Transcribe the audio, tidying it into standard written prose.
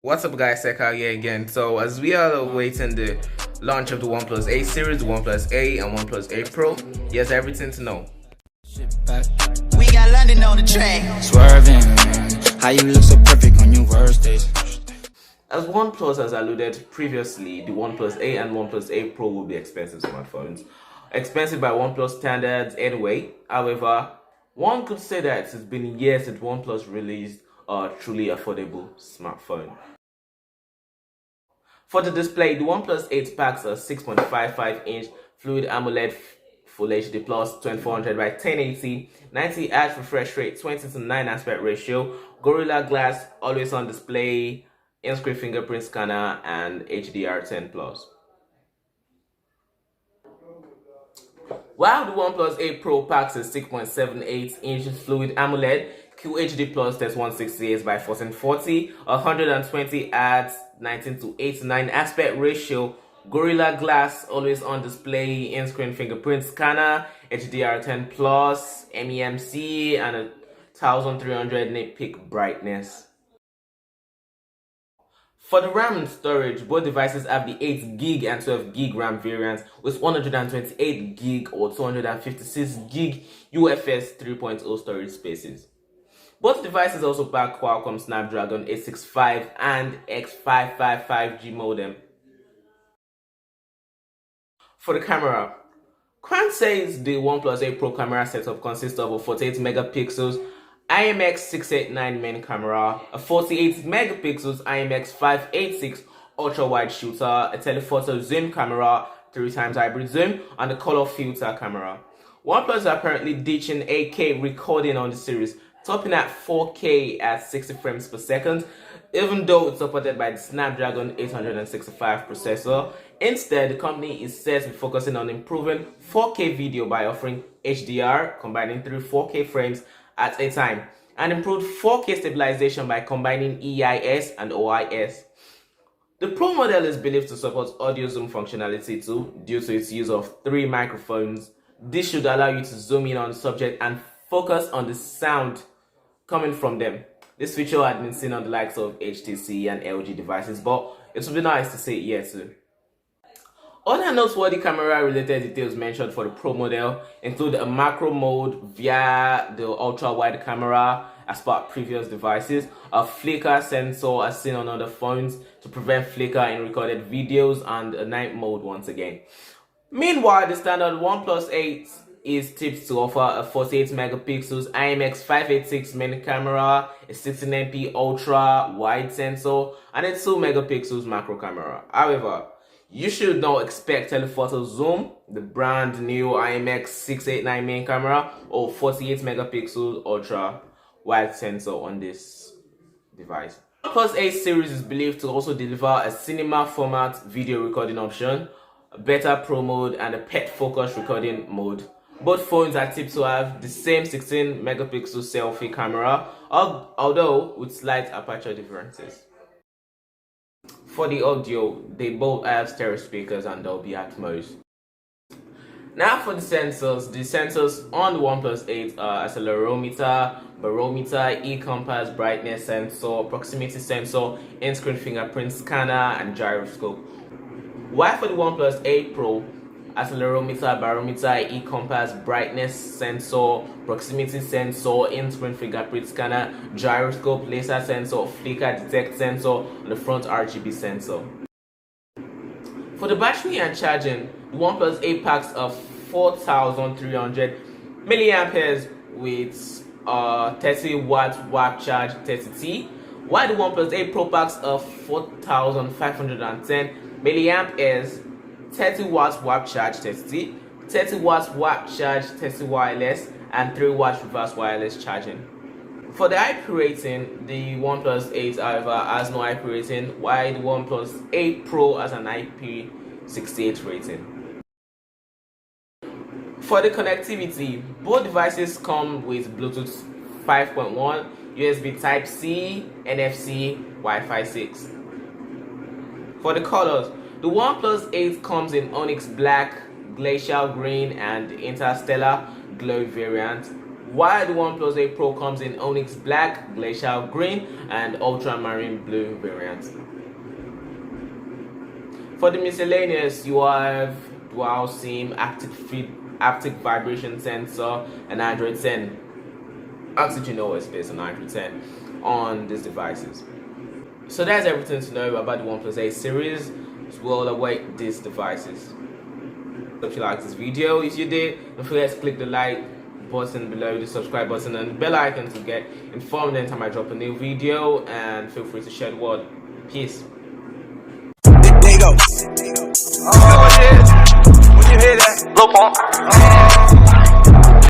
What's up guys, Seka here again. So as we are awaiting the launch of the OnePlus 8 series, the OnePlus 8 and OnePlus 8 Pro, here's everything to know. We got London on the track. Swerving, how you look so perfect on your worst days. As OnePlus has alluded previously, the OnePlus 8 and OnePlus 8 Pro will be expensive smartphones. Expensive by OnePlus standards anyway. However, one could say that it's been years since OnePlus released a truly affordable smartphone. For the display, the OnePlus 8 packs a 6.55-inch Fluid AMOLED Full HD Plus 2400 by 1080, 90Hz refresh rate, 20:9 aspect ratio, Gorilla Glass, always on display, in-screen fingerprint scanner, and HDR10 Plus. While the OnePlus 8 Pro packs a 6.78-inch Fluid AMOLED QHD Plus 3168 by 1440, 120 Hz, 19:89 aspect ratio, Gorilla Glass, always on display, in-screen fingerprint scanner, HDR10 Plus, MEMC, and a 1300 nit peak brightness. For the RAM and storage, both devices have the 8GB and 12GB RAM variants with 128GB or 256GB UFS 3.0 storage spaces. Both devices also pack Qualcomm Snapdragon 865 and X555G modem. For the camera, Quant says the OnePlus 8 Pro camera setup consists of a 48 megapixels IMX689 main camera, a 48 megapixels IMX586 ultra wide shooter, a telephoto zoom camera, 3x hybrid zoom, and a color filter camera. OnePlus is apparently ditching 8K recording on the series, topping at 4K at 60 frames per second, even though it's supported by the Snapdragon 865 processor. Instead, the company is set to be focusing on improving 4K video by offering HDR, combining 3 4K frames at a time, and improved 4K stabilization by combining EIS and OIS. The Pro model is believed to support audio zoom functionality too, due to its use of 3 microphones. This should allow you to zoom in on the subject and focus on the sound coming from them. This feature had been seen on the likes of HTC and LG devices, but it would be nice to see it here too. Other noteworthy camera-related details mentioned for the Pro model include a macro mode via the ultra-wide camera as per previous devices, a flicker sensor as seen on other phones to prevent flicker in recorded videos, and a night mode once again. Meanwhile, the standard OnePlus 8 is tipped to offer a 48 megapixels IMX586 main camera, a 16MP ultra wide sensor, and a 2 megapixels macro camera. However, you should not expect telephoto zoom, the brand new IMX689 main camera, or 48 megapixel ultra wide sensor on this device. The OnePlus 8 series is believed to also deliver a cinema format video recording option, a beta pro mode, and a pet focus recording mode. Both phones are tipped to have the same 16 megapixel selfie camera, although with slight aperture differences. For the audio, they both have stereo speakers and Dolby Atmos. Now for the sensors on the OnePlus 8 are accelerometer, barometer, e-compass, brightness sensor, proximity sensor, in-screen fingerprint scanner, and gyroscope. While for the OnePlus 8 Pro, accelerometer, barometer, e-compass, brightness sensor, proximity sensor, in-screen fingerprint scanner, gyroscope, laser sensor, flicker detect sensor, and the front RGB sensor. For the battery and charging, the OnePlus 8 packs of 4,300 milliamperes with 30 watt charge 30T, while the OnePlus 8 Pro packs of 4,510 milliamperes 30 watts wap charge 30T, 30 watts wap charge 30 wireless, and 3 watts reverse wireless charging. For the IP rating, the OnePlus 8 however has no IP rating, while the OnePlus 8 Pro has an IP68 rating. For the connectivity, both devices come with Bluetooth 5.1, USB Type-C, NFC, Wi-Fi 6. For the colors, the OnePlus 8 comes in Onyx Black, Glacial Green, and Interstellar Glow variant, while the OnePlus 8 Pro comes in Onyx Black, Glacial Green, and Ultramarine Blue variants. For the miscellaneous, you have dual SIM, active vibration sensor, and Android 10. Actually, it's based on Android 10 on these devices. So that's everything to know about the OnePlus 8 series. So we'll await these devices. Hope you liked this video. If you did, don't forget to click the like button below, the subscribe button, and the bell icon to get informed anytime I drop a new video. And feel free to share the word. Peace. There you go. Oh, yeah. When you hear that, look on.